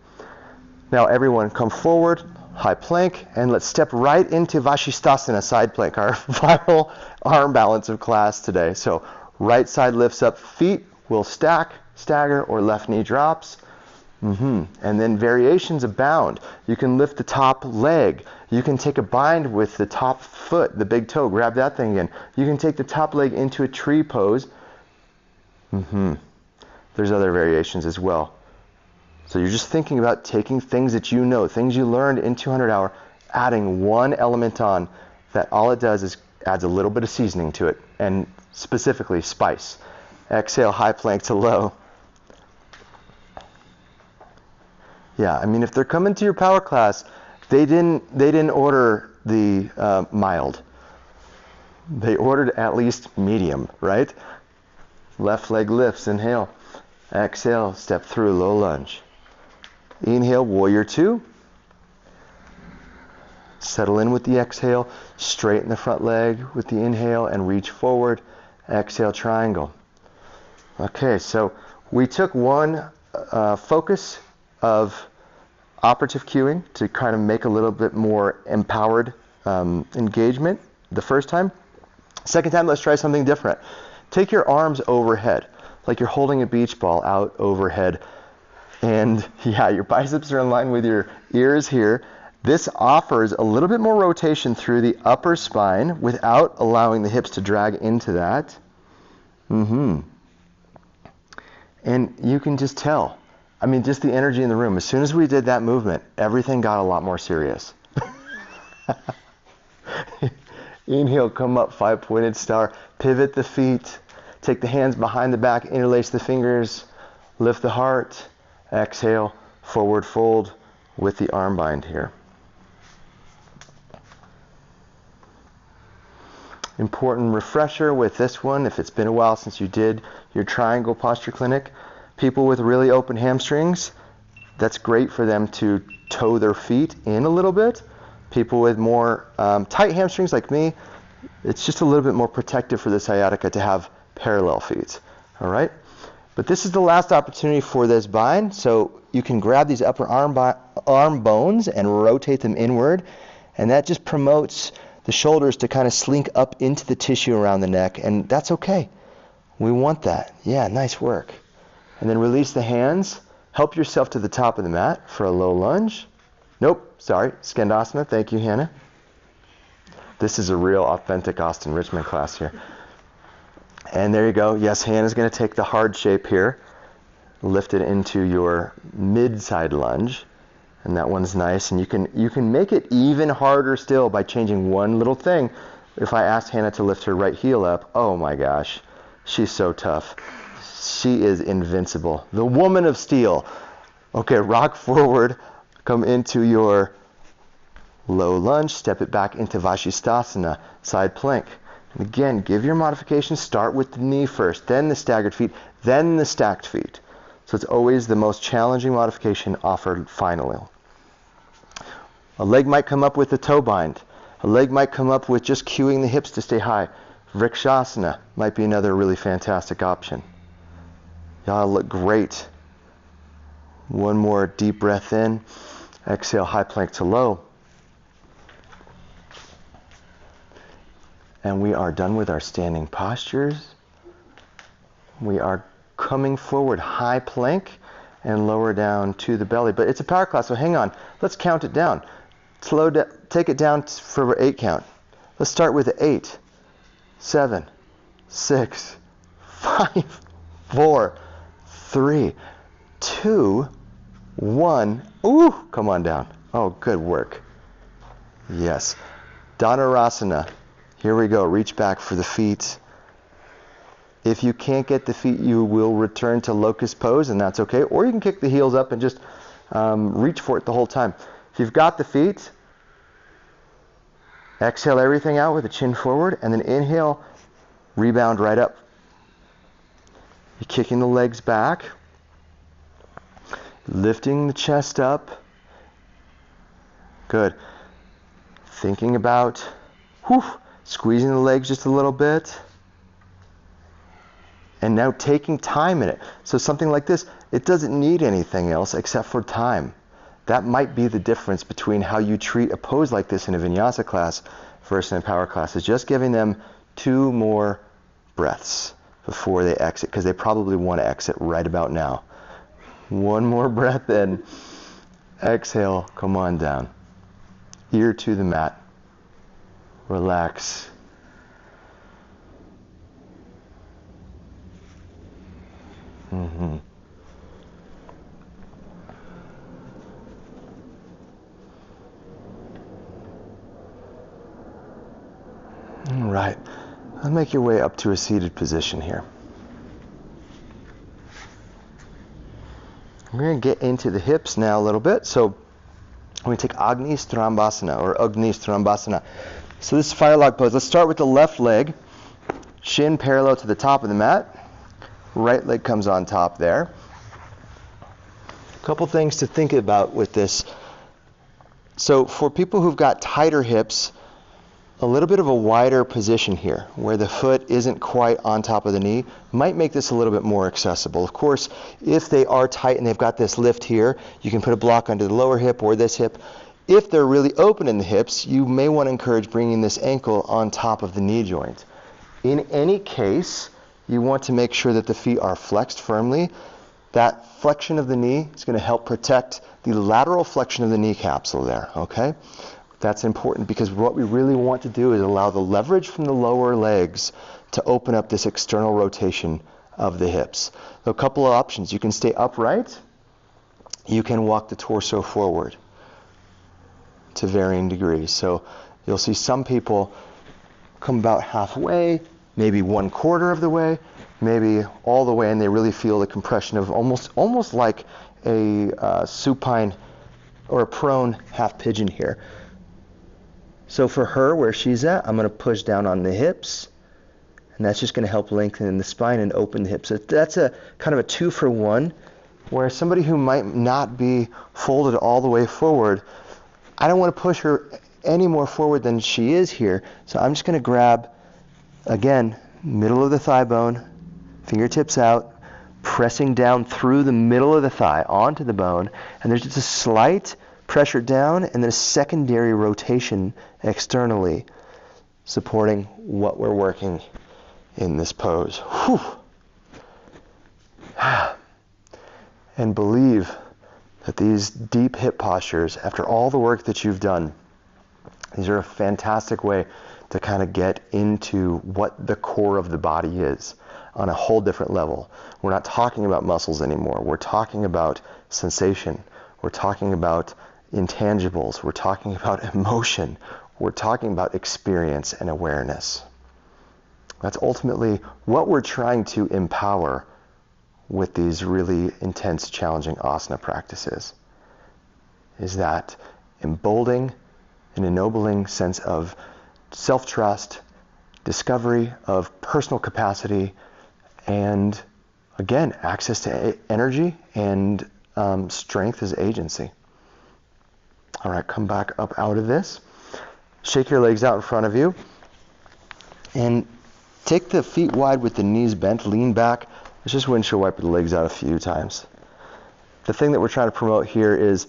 Now everyone come forward, high plank, and let's step right into Vashisthasana, side plank, our final arm balance of class today. So right side lifts up, feet will stack, stagger, or left knee drops. And then variations abound. You can lift the top leg. You can take a bind with the top foot, the big toe, grab that thing again. You can take the top leg into a tree pose. There's other variations as well. So you're just thinking about taking things that you know, things you learned in 200 hour, adding one element on that all it does is adds a little bit of seasoning to it, and specifically spice. Exhale, high plank to low. Yeah, I mean, if they're coming to your power class, they didn't order the mild. They ordered at least medium, right? Left leg lifts, inhale. Exhale, step through, low lunge. Inhale, warrior two. Settle in with the exhale, straighten the front leg with the inhale and reach forward. Exhale, triangle. Okay, so we took one focus of operative cueing to kind of make a little bit more empowered engagement the first time. Second time, let's try something different. Take your arms overhead, like you're holding a beach ball out overhead. And yeah, your biceps are in line with your ears here. This offers a little bit more rotation through the upper spine without allowing the hips to drag into that. And you can just tell. I mean, just the energy in the room. As soon as we did that movement, everything got a lot more serious. Inhale, come up, 5-pointed star. Pivot the feet. Take the hands behind the back, interlace the fingers. Lift the heart. Exhale, forward fold with the arm bind here. Important refresher with this one, if it's been a while since you did your triangle posture clinic, people with really open hamstrings, that's great for them to toe their feet in a little bit. People with more tight hamstrings like me, it's just a little bit more protective for the sciatica to have parallel feet. All right? But this is the last opportunity for this bind, so you can grab these upper arm bones and rotate them inward, and that just promotes the shoulders to kind of slink up into the tissue around the neck, and that's okay. We want that. Yeah, nice work. And then release the hands. Help yourself to the top of the mat for a low lunge. Nope, sorry, Skandasana. Thank you, Hannah. This is a real authentic Austin Richmond class here. And there you go. Yes, Hannah's going to take the hard shape here. Lift it into your mid-side lunge. And that one's nice. And you can make it even harder still by changing one little thing. If I asked Hannah to lift her right heel up, oh my gosh, she's so tough. She is invincible. The woman of steel. Okay, rock forward. come into your low lunge, step it back into Vashisthasana, side plank. And again, give your modification, start with the knee first, then the staggered feet, then the stacked feet. So it's always the most challenging modification offered finally. A leg might come up with a toe bind. A leg might come up with just cueing the hips to stay high. Vrikshasana might be another really fantastic option. Y'all look great. One more deep breath in. Exhale, high plank to low. And we are done with our standing postures. We are coming forward, high plank, and lower down to the belly. But it's a power class, so hang on. Let's count it down. Slow down, take it down for 8 count. Let's start with 8, 7, 6, 5, 4, 3, 2, 1. Ooh, come on down. Oh, good work. Yes. Dhanurasana. Here we go. Reach back for the feet. If you can't get the feet, you will return to locust pose, and that's okay. Or you can kick the heels up and just reach for it the whole time. If you've got the feet, exhale everything out with the chin forward, and then inhale, rebound right up. You're kicking the legs back, lifting the chest up. Good. Thinking about squeezing the legs just a little bit. And now taking time in it. So something like this, it doesn't need anything else except for time. That might be the difference between how you treat a pose like this in a vinyasa class versus in a power class, is just giving them 2 more breaths before they exit, because they probably want to exit right about now. 1 more breath in. Exhale, come on down. Ear to the mat. Relax. Mm-hmm. All right. I'll make your way up to a seated position here. We're going to get into the hips now a little bit. So I'm going to take Agni Strambasana or Agni Strambasana. So this is fire log pose. Let's start with the left leg. Shin parallel to the top of the mat. Right leg comes on top there. A couple things to think about with this. So for people who've got tighter hips, a little bit of a wider position here, where the foot isn't quite on top of the knee, might make this a little bit more accessible. Of course, if they are tight and they've got this lift here, you can put a block under the lower hip or this hip. If they're really open in the hips, you may want to encourage bringing this ankle on top of the knee joint. In any case, you want to make sure that the feet are flexed firmly. That flexion of the knee is going to help protect the lateral flexion of the knee capsule there, okay? That's important because what we really want to do is allow the leverage from the lower legs to open up this external rotation of the hips. So a couple of options. You can stay upright. You can walk the torso forward to varying degrees. So you'll see some people come about halfway, maybe 1/4 of the way, maybe all the way, and they really feel the compression of almost like a supine or a prone half pigeon here. So for her, where she's at, I'm going to push down on the hips, and that's just going to help lengthen the spine and open the hips. So that's a kind of a 2-for-1, where somebody who might not be folded all the way forward, I don't want to push her any more forward than she is here. So I'm just going to grab, again, middle of the thigh bone, fingertips out, pressing down through the middle of the thigh onto the bone, and there's just a slight pressure down and then a secondary rotation externally, supporting what we're working in this pose. Whew. And believe that these deep hip postures, after all the work that you've done, these are a fantastic way to kind of get into what the core of the body is on a whole different level. We're not talking about muscles anymore. We're talking about sensation. We're talking about intangibles. We're talking about emotion. We're talking about experience and awareness. That's ultimately what we're trying to empower with these really intense, challenging asana practices, is that emboldening and ennobling sense of self-trust, discovery of personal capacity, and again, access to energy and strength as agency. All right, come back up out of this. Shake your legs out in front of you. And take the feet wide with the knees bent, lean back. Let's just windshield wiper the legs out a few times. The thing that we're trying to promote here is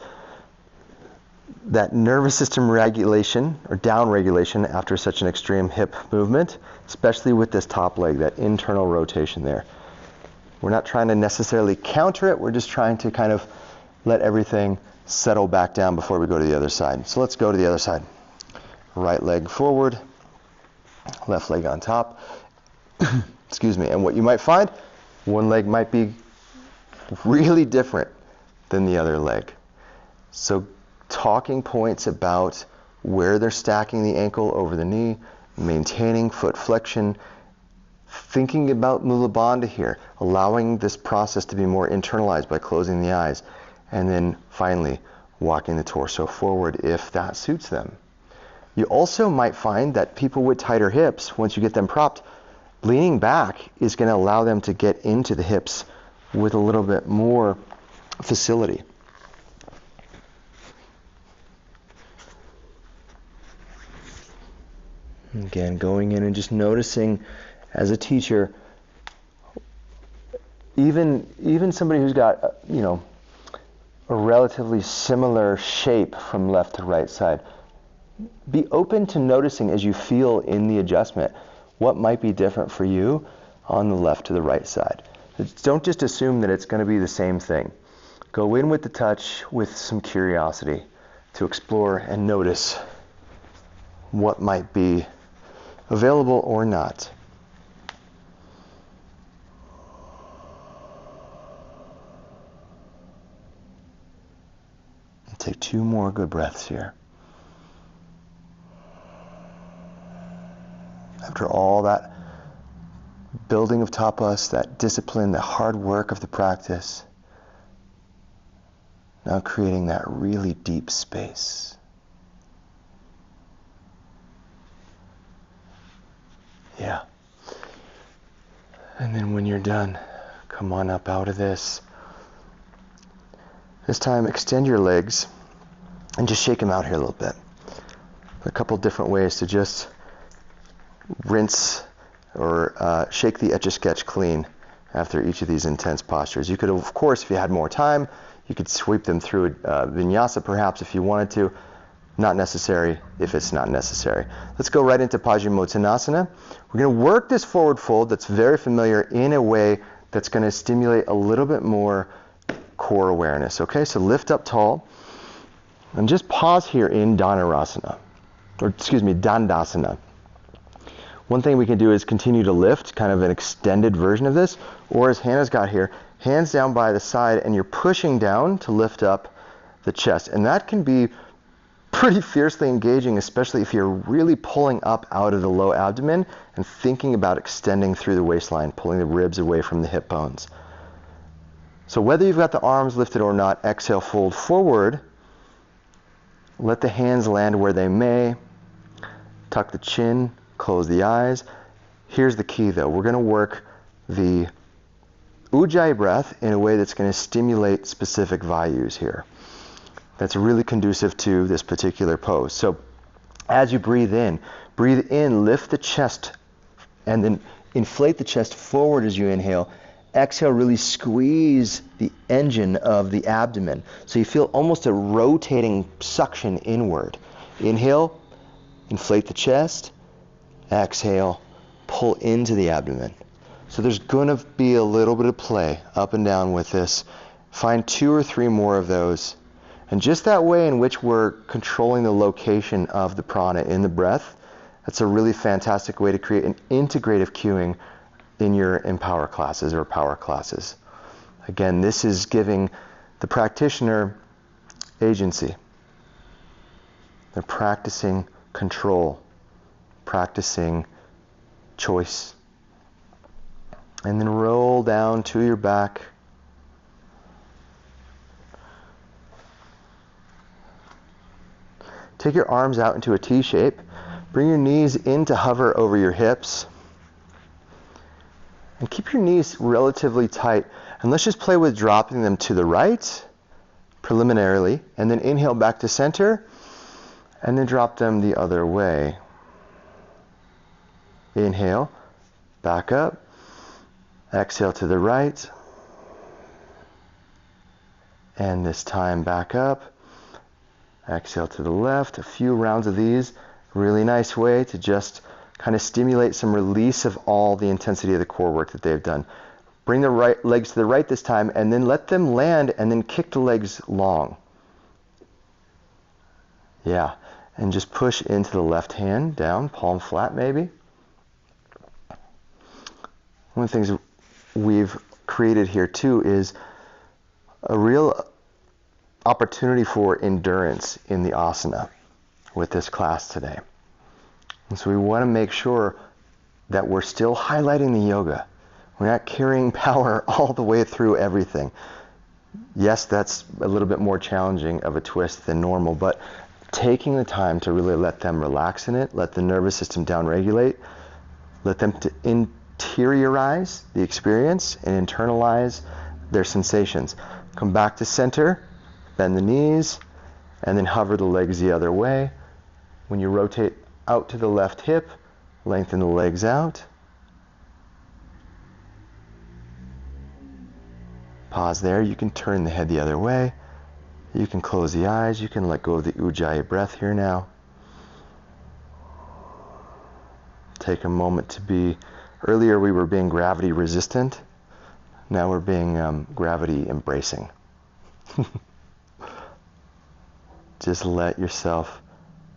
that nervous system regulation or down regulation after such an extreme hip movement, especially with this top leg, that internal rotation there. We're not trying to necessarily counter it, we're just trying to kind of let everything settle back down before we go to the other side. So let's go to the other side. Right leg forward, left leg on top. Excuse me. And what you might find, one leg might be really different than the other leg. So talking points about where they're stacking the ankle over the knee, maintaining foot flexion, thinking about Mula Bandha here, allowing this process to be more internalized by closing the eyes, and then finally walking the torso forward if that suits them. You also might find that people with tighter hips, once you get them propped, leaning back is going to allow them to get into the hips with a little bit more facility. Again, going in and just noticing as a teacher, even somebody who's got, a relatively similar shape from left to right side, be open to noticing as you feel in the adjustment what might be different for you on the left to the right side. Don't just assume that it's going to be the same thing. Go in with the touch with some curiosity to explore and notice what might be available or not. And take 2 more good breaths here. After all that building of tapas, that discipline, the hard work of the practice, now creating that really deep space. Yeah. And then when you're done, come on up out of this. This time, extend your legs and just shake them out here a little bit. A couple different ways to just rinse or shake the Etch-a-Sketch clean after each of these intense postures. You could, of course, if you had more time, you could sweep them through a vinyasa perhaps if you wanted to. Not necessary if it's not necessary. Let's go right into Paschimottanasana. We're going to work this forward fold that's very familiar in a way that's going to stimulate a little bit more core awareness. Okay, so lift up tall and just pause here in Dandasana. One thing we can do is continue to lift, kind of an extended version of this, or as Hannah's got here, hands down by the side and you're pushing down to lift up the chest. And that can be pretty fiercely engaging, especially if you're really pulling up out of the low abdomen and thinking about extending through the waistline, pulling the ribs away from the hip bones. So whether you've got the arms lifted or not, exhale, fold forward. Let the hands land where they may. Tuck the chin, close the eyes. Here's the key though. We're going to work the Ujjayi breath in a way that's going to stimulate specific vayus here. That's really conducive to this particular pose. So as you breathe in, lift the chest, and then inflate the chest forward as you inhale. Exhale, really squeeze the engine of the abdomen. So you feel almost a rotating suction inward. Inhale, inflate the chest. Exhale, pull into the abdomen. So there's going to be a little bit of play up and down with this. Find 2 or 3 more of those. And just that way in which we're controlling the location of the prana in the breath, that's a really fantastic way to create an integrative cueing in your Empower classes or power classes. Again, this is giving the practitioner agency. They're practicing control, practicing choice. And then roll down to your back. Take your arms out into a T shape. Bring your knees in to hover over your hips. And keep your knees relatively tight. And let's just play with dropping them to the right, preliminarily. And then inhale back to center. And then drop them the other way. Inhale, back up. Exhale to the right. And this time back up. Exhale to the left. A few rounds of these. Really nice way to just kind of stimulate some release of all the intensity of the core work that they've done. Bring the right legs to the right this time, and then let them land, and then kick the legs long. Yeah, and just push into the left hand, down, palm flat maybe. One of the things we've created here too is a real opportunity for endurance in the asana with this class today. And so we want to make sure that we're still highlighting the yoga. We're not carrying power all the way through everything. Yes, that's a little bit more challenging of a twist than normal, but taking the time to really let them relax in it, let the nervous system downregulate, let them to interiorize the experience and internalize their sensations. Come back to center, bend the knees, and then hover the legs the other way. When you rotate out to the left hip, lengthen the legs out. Pause there. You can turn the head the other way. You can close the eyes. You can let go of the Ujjayi breath here now. Take a moment to be, earlier we were being gravity resistant. Now we're being gravity embracing. Just let yourself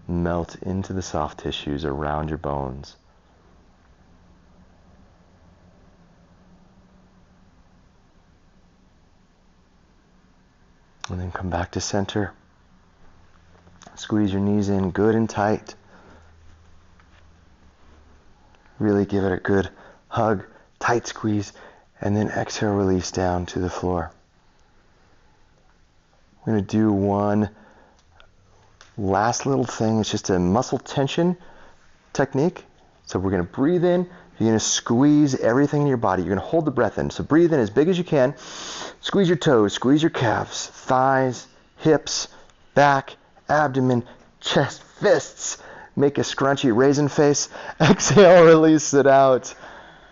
melt into the soft tissues around your bones. And then come back to center. Squeeze your knees in good and tight. Really give it a good hug, tight squeeze, and then exhale, release down to the floor. We're going to do one last little thing. It's just a muscle tension technique. So we're going to breathe in. You're going to squeeze everything in your body. You're going to hold the breath in. So breathe in as big as you can. Squeeze your toes, squeeze your calves, thighs, hips, back, abdomen, chest, fists. Make a scrunchy raisin face. Exhale, release it out.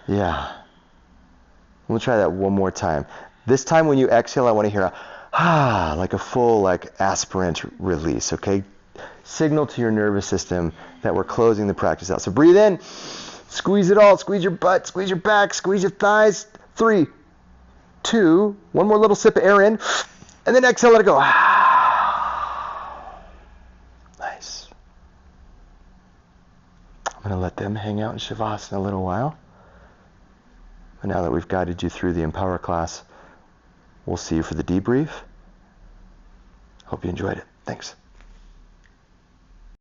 Yeah. We'll try that one more time. This time when you exhale, I want to hear a like a full aspirant release, okay? Signal to your nervous system that we're closing the practice out. So breathe in, squeeze it all, squeeze your butt, squeeze your back, squeeze your thighs. 3, 2, one more little sip of air in, and then exhale, let it go. Nice. I'm going to let them hang out in Shavasana a little while. And now that we've guided you through the Empower class, we'll see you for the debrief. Hope you enjoyed it. Thanks.